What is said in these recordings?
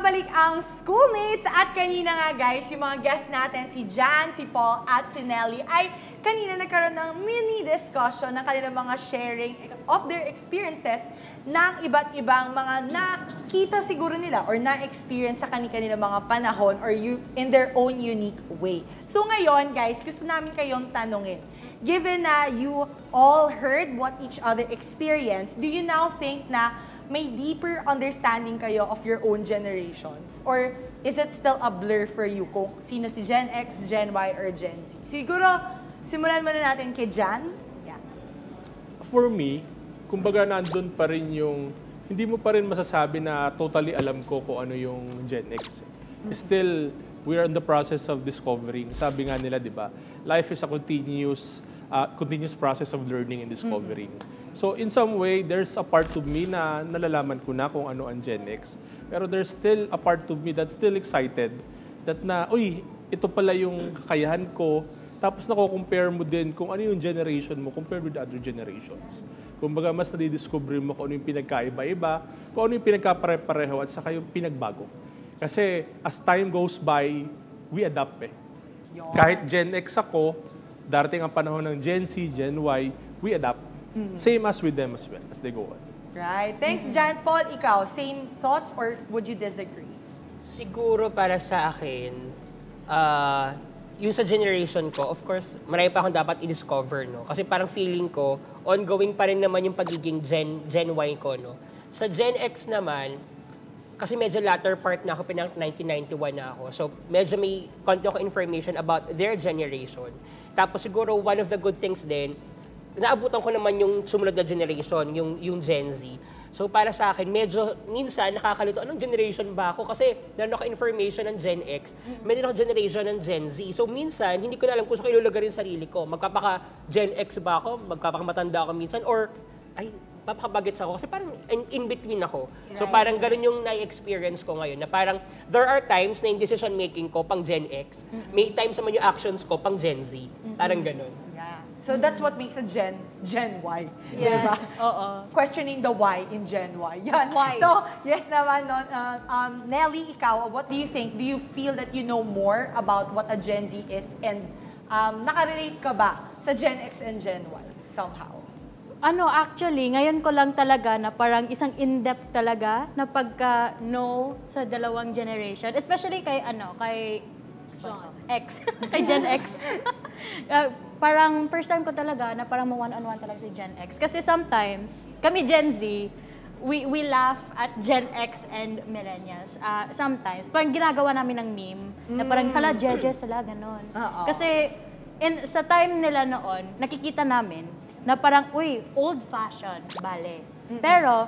nagbabalik ang schoolmates at kanina nga guys, yung mga guests natin, si Jan, si Paul at si Nelly ay kanina nagkaroon ng mini discussion ng kanilang mga sharing of their experiences ng iba't ibang mga nakita siguro nila or na-experience sa kanilang mga panahon or in their own unique way. So ngayon guys, gusto namin kayong tanungin. Given na you all heard what each other experienced, do you now think na may deeper understanding kayo of your own generations? Or is it still a blur for you kung sino si Gen X, Gen Y, or Gen Z? Siguro, simulan muna natin kay Jan. Yeah. For me, kumbaga nandun pa rin yung, hindi mo pa rin masasabi na totally alam ko kung ano yung Gen X. Still, we are in the process of discovering. Sabi nga nila, di ba, life is a continuous process of learning and discovering. So in some way, there's a part of me na nalalaman ko na kung ano ang Gen X. Pero there's still a part of me that's still excited that na, uy, ito pala yung kakayahan ko. Tapos nako-compare mo din kung ano yung generation mo compared with other generations. Kumbaga, mas nadidiscover mo kung ano yung pinagkaiba-iba, kung ano yung pinagkapare-pareho at saka yung pinagbago. Kasi as time goes by, we adapt eh. Kahit Gen X ako, darating ang panahon ng Gen Z, Gen Y, we adapt. Same as with them as well, as they go on. Right. Thanks, Jan. Paul, ikaw, same thoughts or would you disagree? Siguro para sa akin, yung sa generation ko, of course, marami pa akong dapat i-discover, no? Kasi parang feeling ko, ongoing pa rin naman yung pagiging Gen Y ko, no? Sa Gen X naman, kasi medyo latter part na ako, 1991 na ako. So, medyo may konti ako information about their generation. Tapos siguro, one of the good things din, naabutan ko naman yung sumunod na generation, yung Gen Z. So para sa akin, medyo minsan nakakalito, anong generation ba ako? Kasi meron ako information ng Gen X, meron ako generation ng Gen Z. So minsan, hindi ko na alam kung saan ko ilulagarin yung sarili ko. Magkapaka-Gen X ba ako? Magkapakamatanda ako minsan? Or, ay, papakabagets ako. Kasi parang in between ako. So parang ganun yung na-experience ko ngayon. Na parang, there are times na yung decision making ko pang Gen X. May times naman yung actions ko pang Gen Z. Parang ganun. So that's what makes a Gen Y. Yes. Diba? Questioning the why in Gen Y. Yan. Whys. So, yes naman, no? Nelly, ikaw, what do you think? Do you feel that you know more about what a Gen Z is? And nakarelate ka ba sa Gen X and Gen Y somehow? Actually, ngayon ko lang talaga na parang isang in-depth talaga na pagka-know sa dalawang generation. Especially kay X. Kay Gen X. Parang first time ko talaga na parang one-on-one talaga si Gen X. Kasi sometimes, kami Gen Z, we laugh at Gen X and millennials. Sometimes, parang ginagawa namin ng meme na parang, hala, jeje sila, ganon. Kasi sa time nila noon, nakikita namin na parang, uy, old-fashioned, bale. Pero,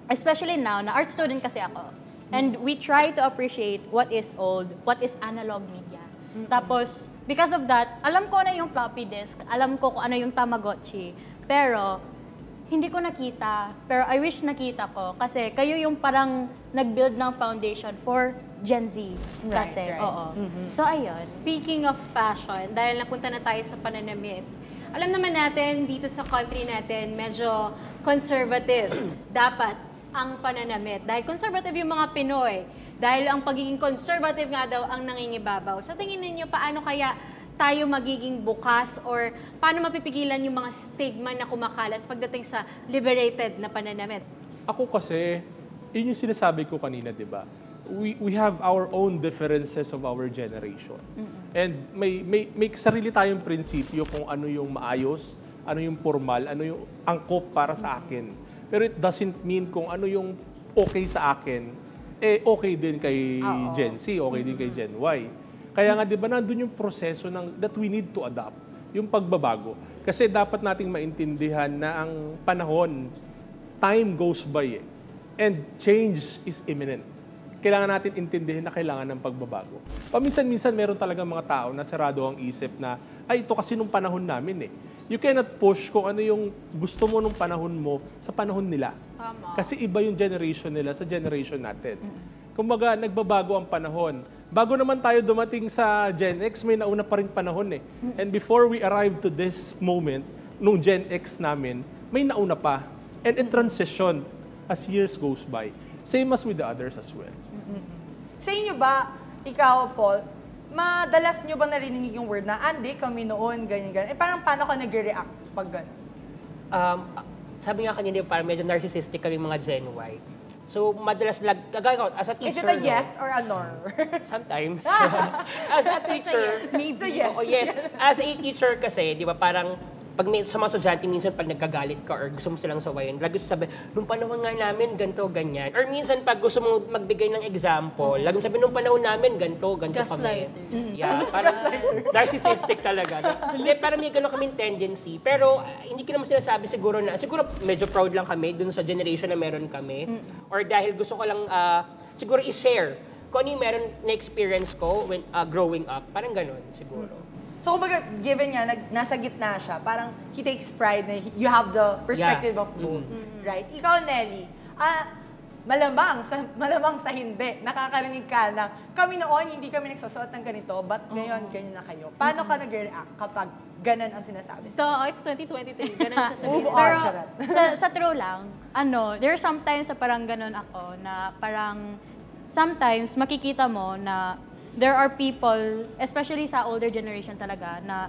especially now, na art student kasi ako, and we try to appreciate what is old, what is analog media. Tapos, because of that, alam ko na yung floppy disk, alam ko kung ano yung Tamagotchi, pero hindi ko nakita, pero I wish nakita ko kasi kayo yung parang nag-build ng foundation for Gen Z kasi. Right. Oo. So, ayun. Speaking of fashion, dahil napunta na tayo sa pananamit, alam naman natin dito sa country natin, medyo conservative dapat ang pananamit. Dahil conservative yung mga Pinoy. Dahil ang pagiging conservative nga daw ang nangingibabaw. Sa tingin ninyo, paano kaya tayo magiging bukas or paano mapipigilan yung mga stigma na kumakalat pagdating sa liberated na pananamit? Ako kasi, yun yung sinasabi ko kanina, di ba? We have our own differences of our generation. And may sarili tayong prinsipyo kung ano yung maayos, ano yung formal, ano yung angkop para sa akin. Pero it doesn't mean kung ano yung okay sa akin, okay din kay Gen Z, okay din kay Gen Y. Kaya nga, di ba, nandun yung proseso that we need to adapt, yung pagbabago. Kasi dapat nating maintindihan na ang panahon, time goes by and change is imminent. Kailangan natin intindihin na kailangan ng pagbabago. Paminsan-minsan, meron talaga mga tao na sarado ang isip na, ay, ito kasi nung panahon namin You cannot push kung ano yung gusto mo nung panahon mo sa panahon nila. Tama. Kasi iba yung generation nila sa generation natin. Kumbaga, nagbabago ang panahon. Bago naman tayo dumating sa Gen X, may nauna pa rin panahon And before we arrive to this moment, nung Gen X namin, may nauna pa. And it transitioned as years goes by. Same as with the others as well. Sa inyo ba, ikaw, Paul, madalas nyo ba narinig yung word na, hindi kami noon, ganyan. Parang paano ka nag-react pag gano'n? Sabi nga kanina, parang medyo narcissistic kami mga Gen Y. So, madalas as a teacher, Is it a yes or a no? sometimes. As a teacher, It's a yes. oo, yes. As a teacher kasi, di ba, parang pag may sa mga estudyante, minsan pag nagkagalit ka or gusto mo silang sawayin, lagi sabi, nung panahon nga namin, ganito, ganyan. Or minsan pag gusto mo magbigay ng example, lagi sabi, nung panahon namin, ganito kami. Gaslighter. Yeah, parang narcissistic talaga. Hindi, parang may gano'n kaming tendency. Pero hindi ko naman sinasabi siguro medyo proud lang kami dun sa generation na meron kami. Or dahil gusto ko lang siguro i-share kung ano yung meron na experience ko when growing up. Parang gano'n siguro. So, kumbaga, given niya, nasa gitna siya, parang he takes pride na you have the perspective of both. Right? Ikaw, Nelly, malamang sa hindi, nakakarinig ka na kami noon, hindi kami nagsusuot ng ganito, but ngayon, ganyan na kayo. Paano ka nag-react kapag ganun ang sinasabi? So, it's 2023. Ganun sasabihin. Move on, Pero charot. sa true lang, there are sometimes na parang ganun ako, na parang sometimes makikita mo na there are people, especially sa older generation talaga, na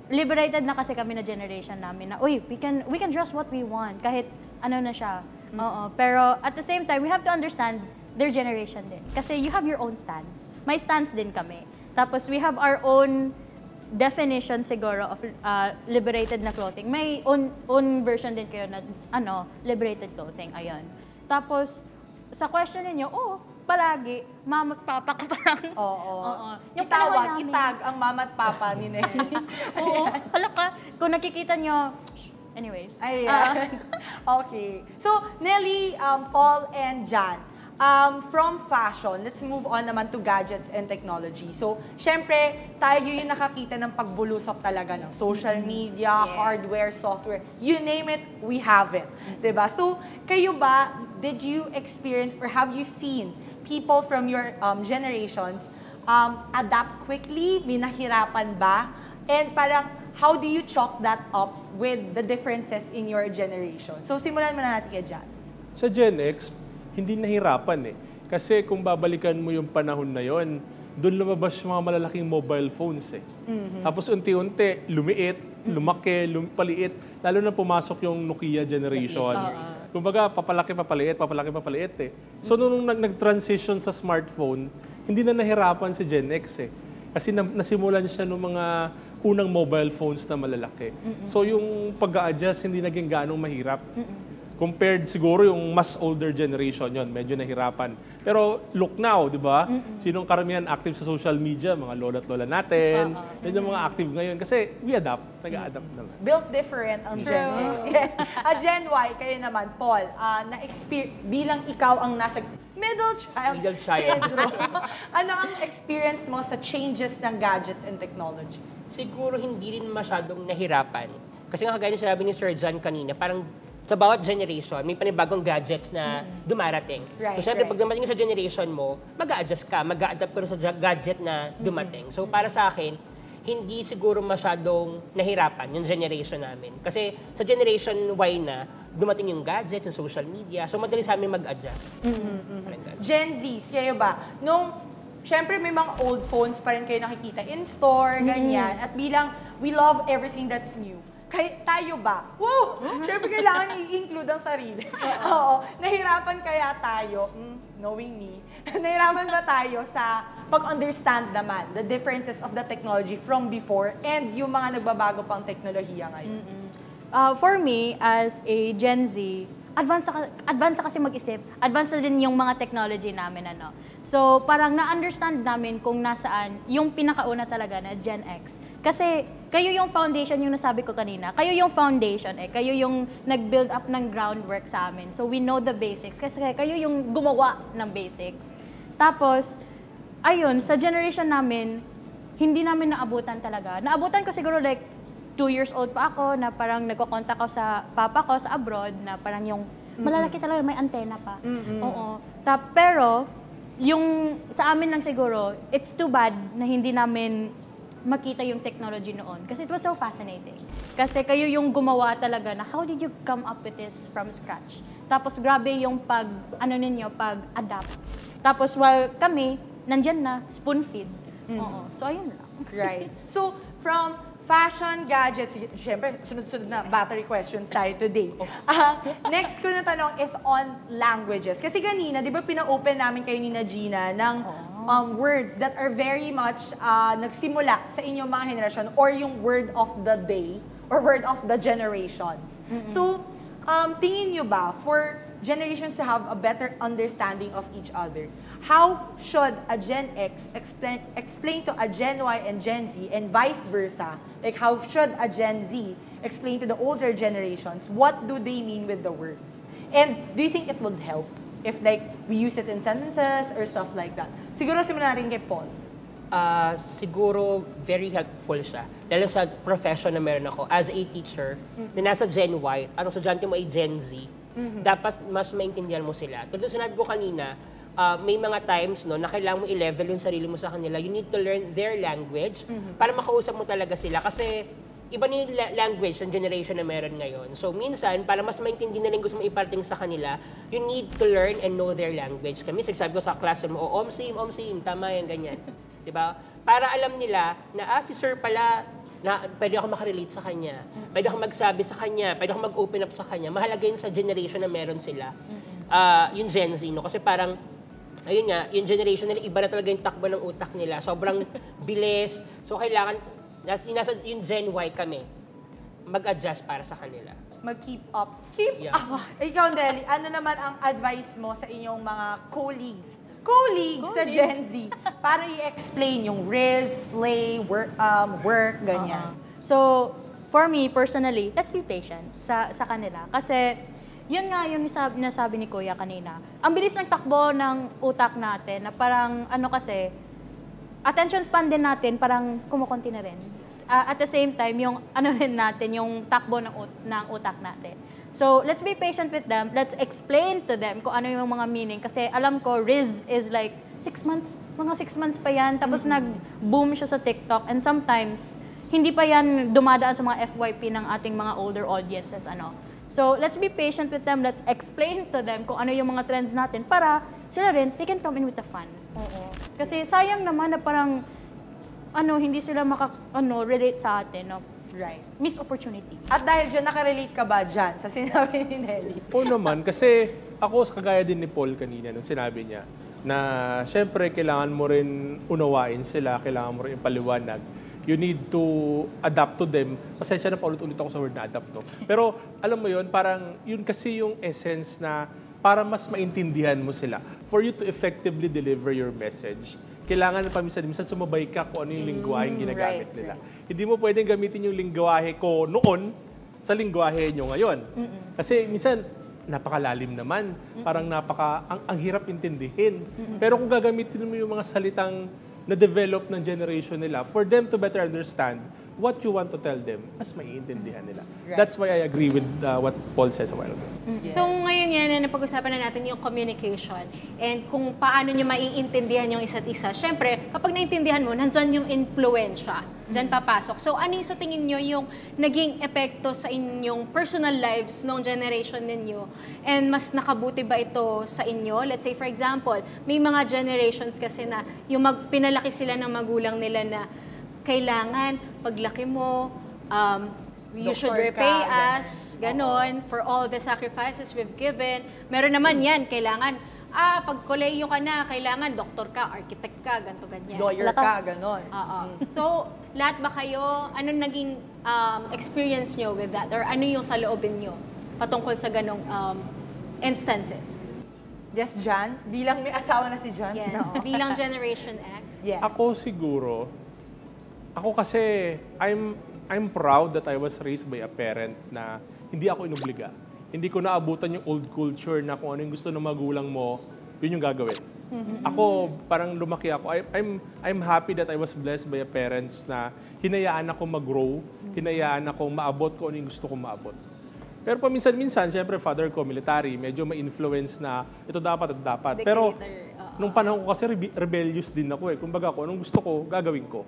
liberated na kasi kami na generation namin na, uy, we can dress what we want, kahit ano na siya. Oo. Pero at the same time, we have to understand their generation din. Kasi you have your own stance. May stance din kami. Tapos we have our own definition siguro of liberated na clothing. May own version din kayo na, liberated clothing. Ayun. Tapos, sa question ninyo, palagi, mama at papa ka parang. Oo. Yung panahon namin. Itag ang mama at papa ni Nelly. Oo. Hala ka, kung nakikita nyo, anyways. Ayan. Okay. So, Nelly, Paul, and Jan, from fashion, let's move on naman to gadgets and technology. So, syempre, tayo yung nakakita ng pagbulusok talaga ng social media, hardware, software, you name it, we have it. Diba? So, kayo ba, did you experience or have you seen people from your generations adapt quickly? May nahirapan ba? And parang, how do you chalk that up with the differences in your generation? So, simulan muna natin kay Jan. Sa Gen X, hindi nahirapan eh. Kasi kung babalikan mo yung panahon na yon, doon lumabas yung mga malalaking mobile phones eh. Tapos unti-unti, lumiit, lumaki, paliit, lalo na pumasok yung Nokia generation. Kumbaga, papalaki eh. So nung nag-transition sa smartphone, hindi na nahirapan si Gen X eh. Kasi nasimulan siya ng mga unang mobile phones na malalaki. So yung pag-a-adjust, hindi naging ganong mahirap. Compared siguro yung mas older generation yon, medyo nahirapan. Pero look now, di ba? Sinong karamihan active sa social media? Mga lola at lola natin. Yan yung mga active ngayon. Kasi we adapt. Nag-a-adapt naman. Built different ang Gen X. Yes. Gen Y, kayo naman, Paul, bilang ikaw ang nasa middle child syndrome, ano ang experience mo sa changes ng gadgets and technology? Siguro hindi rin masyadong nahirapan. Kasi nga kagaya sinabi ni Sir John kanina, parang sa bawat generation, may panibagong gadgets na dumarating. Right, so, syempre, pag dumating sa generation mo, mag-a-adjust ka, mag-a-adapt pero sa gadget na dumating. So, para sa akin, hindi siguro masyadong nahirapan yung generation namin. Kasi sa generation Y na, dumating yung gadgets, yung social media, so madali sa amin mag-adjust. Gen Z, kayo ba? Siyempre, may mga old phones pa rin kayo nakikita in-store, ganyan. At bilang, we love everything that's new. Tayo ba? Wow! Siyempre, kailangan i-include ang sarili. Oo. Nahirapan kaya tayo, knowing me, nahirapan ba tayo sa pag-understand naman the differences of the technology from before and yung mga nagbabago pang teknolohiya ngayon? For me, as a Gen Z, advance na kasi mag-isip. Advance na din yung mga technology namin, So, parang na-understand namin kung nasaan yung pinakauna talaga na Gen X. Kasi kayo yung foundation, yung nasabi ko kanina. Kayo yung foundation Kayo yung nag-build up ng groundwork sa amin. So, we know the basics. Kasi kayo yung gumawa ng basics. Tapos, ayun, sa generation namin, hindi namin naabutan talaga. Naabutan ko siguro 2 years old pa ako na parang nagko-contact ako sa papa ko sa abroad na parang yung malalaki talaga, may antena pa. Oo. Pero, yung sa amin lang siguro, it's too bad na hindi namin makita yung technology noon. Kasi it was so fascinating. Kasi kayo yung gumawa talaga na how did you come up with this from scratch? Tapos grabe yung pag-adapt. Tapos while kami, nandyan na, spoon feed. Oo. So, ayun lang. Right. So, from fashion, gadgets, syempre, sunod-sunod na battery questions tayo today. Next ko na tanong is on languages. Kasi kanina, di ba pina-open namin kayo ni Gina ng words that are very much nagsimula sa inyong mga generation or yung word of the day or word of the generations. So, tingin nyo ba, for generations to have a better understanding of each other, how should a Gen X explain to a Gen Y and Gen Z and vice versa? Like how should a Gen Z explain to the older generations what do they mean with the words? And do you think it would help if like we use it in sentences or stuff like that? Siguro simulan natin kay Paul. Siguro very helpful siya. Lalo sa profession na meron ako as a teacher na nasa Gen Y, ang estudyante mo ay Gen Z, dapat mas maintindihan mo sila. Tulad sinabi ko kanina, may mga times no, na kailangan mo i-level yung sarili mo sa kanila. You need to learn their language para makausap mo talaga sila. Kasi iba na yung language ng generation na meron ngayon. So minsan, para mas maintindihan nila yung gusto mo iparating sa kanila, you need to learn and know their language. Kami, sabi ko sa classroom, omsim, tama yan, ganyan. Diba? Para alam nila na, si sir pala, na pwede ako makarelate sa kanya, pwede ako magsabi sa kanya, pwede ako mag-open up sa kanya. Mahalaga yun sa generation na meron sila. Yung Gen Z, no? Kasi parang, ayun nga, yung generation nila, iba na talaga yung takbo ng utak nila. Sobrang bilis. So, kailangan, yung Gen Y kami, mag-adjust para sa kanila. Mag-keep up. Keep up. Ikaw, Deli, ano naman ang advice mo sa inyong mga colleagues sa Gen Z para i-explain yung riz, slay, work, ganyan? So, for me, personally, let's be patient sa kanila. Kasi, yun nga yung nasabi ni Kuya kanina. Ang bilis ng takbo ng utak natin na parang, kasi, attention span din natin parang kumukunti na rin. At the same time, yung rin natin, yung takbo ng utak natin. So, let's be patient with them. Let's explain to them kung ano yung mga meaning. Kasi alam ko, Riz is like 6 months. Mga 6 months pa yan. Tapos nag-boom siya sa TikTok. And sometimes, hindi pa yan dumadaan sa mga FYP ng ating mga older audiences. So, let's be patient with them. Let's explain to them kung ano yung mga trends natin para sila rin, they can come in with the fun. Kasi sayang naman na parang hindi sila relate sa atin. No? Right. Missed opportunity. At dahil dyan, nakarelate ka ba dyan sa sinabi ni Nelly? Oo naman, kasi ako kagaya din ni Paul kanina nung sinabi niya na syempre kailangan mo rin unawain sila, kailangan mo rin ipaliwanag. You need to adapt to them. Pasensya na paulit-ulit ako sa word na adapt to. Pero alam mo yun, parang yun kasi yung essence na para mas maintindihan mo sila. For you to effectively deliver your message, kailangan na paminsan-minsan sumabay ka kung ano yung lingwahe yung ginagamit nila. Hindi mo pwedeng gamitin yung lingwahe ko noon sa lingwahe nyo ngayon. Kasi minsan, napakalalim naman. Parang ang hirap intindihin. Pero kung gagamitin mo yung mga salitang na-develop ng generation nila, for them to better understand what you want to tell them, mas maiintindihan nila. Right. That's why I agree with what Paul says a while ago. Yes. So ngayon yan, napag-usapan na natin yung communication and kung paano nyo maiintindihan yung isa't isa. Siyempre, kapag naintindihan mo, nandyan yung influensya. Diyan papasok. So ano yung sa tingin nyo yung naging epekto sa inyong personal lives noong generation ninyo? And mas nakabuti ba ito sa inyo? Let's say for example, may mga generations kasi na yung pinalaki sila ng magulang nila na kailangan paglaki mo, you should repay us, ganon, for all the sacrifices we've given. Meron naman yan, kailangan, pag koleyo ka na, kailangan doktor ka, architect ka, ganto ganyan. Lawyer ka, ganon. So, lahat ba kayo, anong naging experience nyo with that? Or ano yung sa loobin nyo patungkol sa ganong instances? Yes, Jan? Bilang may asawa na si Jan? Yes, No. bilang Generation X. Yes. Ako kasi, I'm proud that I was raised by a parent na hindi ako inobliga. Hindi ko naabutan yung old culture na kung ano yung gusto ng magulang mo, yun yung gagawin. Ako, parang lumaki ako. I'm happy that I was blessed by a parents na hinayaan ako mag-grow, hinayaan ako maabot kung ano yung gusto kong maabot. Pero paminsan-minsan, syempre, father ko, military, medyo ma-influence na ito dapat. Pero nung panahon ko kasi rebellious din ako eh. Kumbaga ko, anong gusto ko, gagawin ko.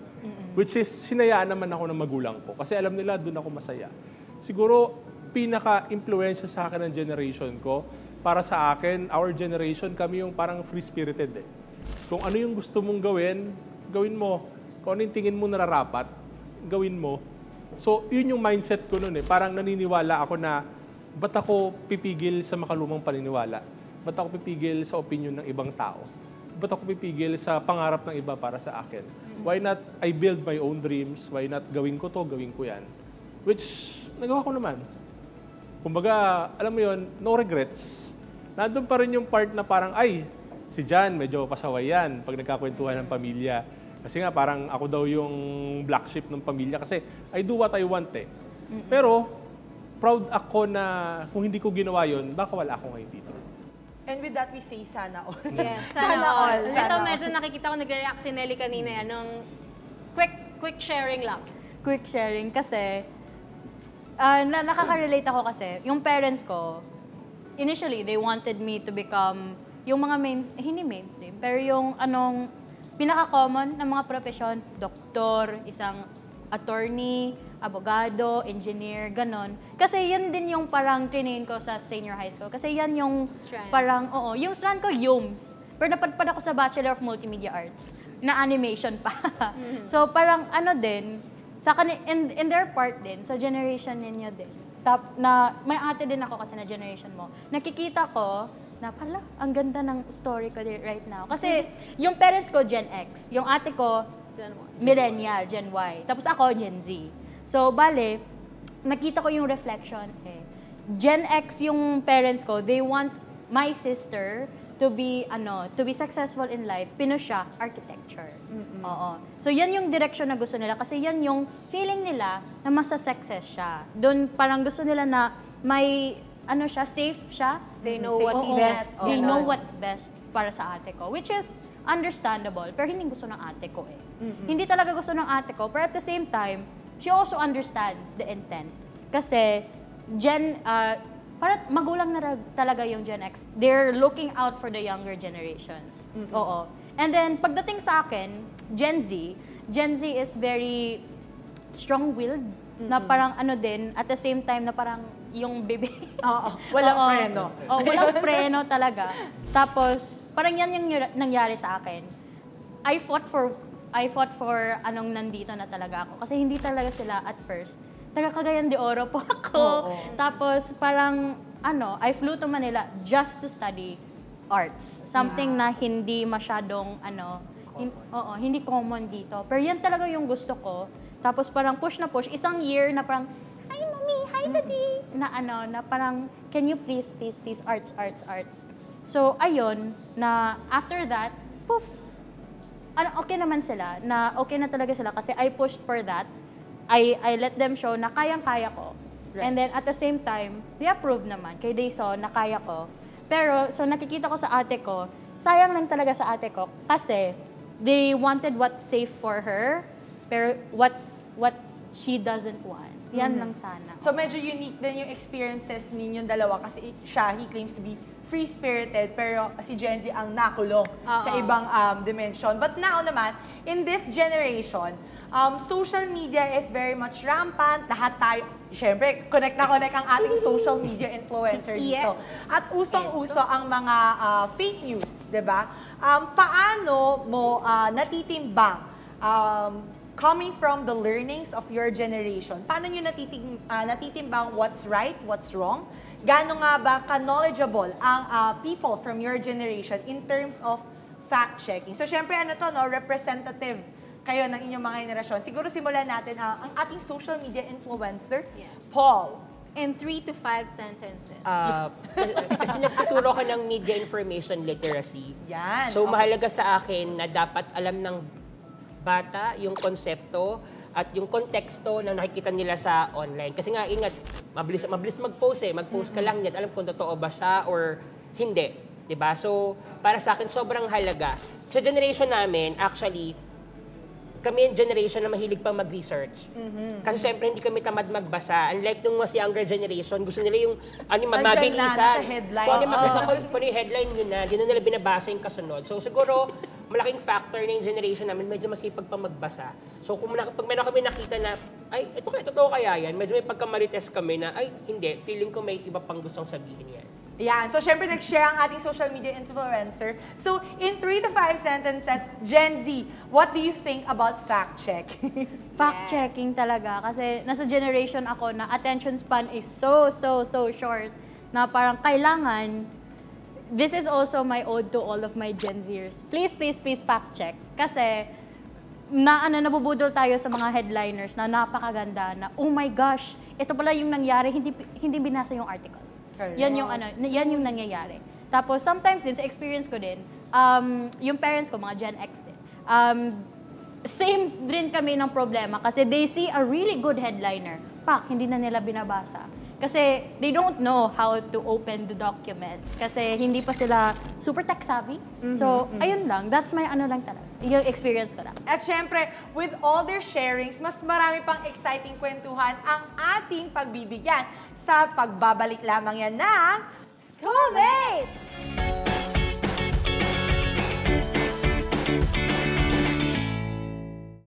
Which is, hinayaan naman ako ng magulang ko. Kasi alam nila, doon ako masaya. Siguro, pinaka-influensya sa akin ng generation ko, para sa akin, our generation, kami yung parang free-spirited eh. Kung ano yung gusto mong gawin, gawin mo. Kung ano yung tingin mo nararapat, gawin mo. So, yun yung mindset ko noon eh. Parang naniniwala ako na, ba't ako pipigil sa makalumang paniniwala? Ba't ako pipigil sa opinion ng ibang tao? Ba't ako pipigil sa pangarap ng iba para sa akin? Why not I build my own dreams? Why not gawin ko to, gawin ko yan? Which, nagawa ko naman. Kumbaga, alam mo yun, no regrets. Nandun pa rin yung part na parang, ay, si Jan, medyo pasaway yan pag nagkakwentuhan ng pamilya. Kasi nga, parang ako daw yung black sheep ng pamilya kasi I do what I want eh. Pero, proud ako na kung hindi ko ginawa yun, baka wala ako ngayon dito. And with that, we say sana all. Yes, Sana sana all. all. Sana Ito all. medyo nakikita ko nagre-react si Nelly kanina. Anong quick sharing lang. Quick sharing kasi nakaka-relate ako kasi yung parents ko initially they wanted me to become yung mga hindi mainstream pero yung pinaka-common na mga profesyon, doktor, isang attorney, abogado, engineer, ganon. Kasi yan din yung parang trinain ko sa senior high school. Kasi yan yung Strand. parang, yung strand ko, YUMS. Pero napadpad ako sa Bachelor of Multimedia Arts na animation pa. So parang din, in their part din, sa generation ninyo din. Na may ate din ako kasi na generation mo. Nakikita ko na pala, ang ganda ng story ko right now. Kasi yung parents ko, Gen X. Yung ate ko, Millennial, Gen Y. Tapos ako, Gen Z. So, bale, nakita ko yung reflection eh. Gen X yung parents ko, they want my sister to be successful in life. Pinush siya, architecture. Oo. So, yan yung direction na gusto nila kasi yan yung feeling nila na masa-success siya. Doon parang gusto nila na may safe siya. They know what's best. They know what's best para sa ate ko, which is understandable, pero hindi gusto ng ate ko eh. Hindi talaga gusto ng ate ko, pero at the same time, she also understands the intent. Kasi, parang magulang na talaga yung Gen X. They're looking out for the younger generations. Oo. And then, pagdating sa akin, Gen Z is very strong-willed, na parang at the same time na parang yung bebe. Oo, walang preno. Walang preno talaga. Tapos, parang yan yung nangyari sa akin. I fought for anong nandito na talaga ako. Kasi hindi talaga sila at first. Taga Cagayan de Oro po ako. Tapos, parang, I flew to Manila just to study arts. Something na hindi masyadong, hindi common dito. Pero yan talaga yung gusto ko. Tapos parang push na push. Isang year na parang, hi mommy, hi daddy. Na parang, can you please, arts. So, ayun, na after that, poof, okay naman sila, na okay na talaga sila kasi I pushed for that. I let them show na kayang-kaya ko. Right. And then at the same time, they approved naman. Kay they saw na kaya ko. Pero, so nakikita ko sa ate ko, sayang lang talaga sa ate ko kasi they wanted what's safe for her, pero what she doesn't want. Yan lang sana. So medyo unique din yung experiences ninyong dalawa kasi he claims to be free-spirited pero si Gen Z ang nakulong sa ibang dimension. But now naman, in this generation, social media is very much rampant. Lahat tayo, syempre, connect ang ating social media influencer dito. At usong-uso ang mga fake news, di ba? Paano mo natitimbang coming from the learnings of your generation, paano nyo natitimbang what's right, what's wrong? Gaano nga ba ka-knowledgeable ang people from your generation in terms of fact-checking? So, syempre, representative kayo ng inyong mga henerasyon. Siguro simulan natin ang ating social media influencer, Paul. In 3 to 5 sentences. Kasi nagtuturo ko ng media information literacy. Yan. So, mahalaga sa akin na dapat alam ng bata yung konsepto at yung konteksto na nakikita nila sa online. Kasi nga, ingat, mabilis mag-post eh. Mag-post ka lang yan. Alam kung totoo ba siya or hindi. Diba? So, para sa akin, sobrang halaga. Sa generation namin, actually, kami yung generation na mahilig pa mag-research. Kasi syempre, hindi kami tamad magbasa. Unlike nung mas younger generation, gusto nila yung mabilisan. Sa headline. Kung ano yung headline yun na, di na nila binabasa yung kasunod. So siguro, malaking factor na yung generation namin, medyo masipag pa magbasa. So kung pag meron kami nakita na, ay, ito kaya, totoo kaya yan, medyo may pagkamarites kami na, ay, hindi, feeling ko may iba pang gustong sabihin yan. Yan. So, syempre, nag-share ang ating social media influencer. So, in 3 to 5 sentences, Gen Z, what do you think about fact check? Fact-checking talaga. Kasi nasa generation ako na attention span is so short na parang kailangan, this is also my ode to all of my Gen Zers. Please fact-check. Kasi, nabubudol tayo sa mga headliners na napakaganda na, oh my gosh, ito pala yung nangyari, hindi binasa yung article. Yan yung nangyayari. Tapos, sometimes din, sa experience ko din, yung parents ko, mga Gen X din, same din kami ng problema kasi they see a really good headliner. Hindi na nila binabasa. Kasi they don't know how to open the document. Kasi hindi pa sila super tech savvy. So, ayun lang. That's my lang talaga. Yung experience ko lang. At syempre, with all their sharings, mas marami pang exciting kwentuhan ang ating pagbibigyan sa pagbabalik lamang yan ng Schoolmates!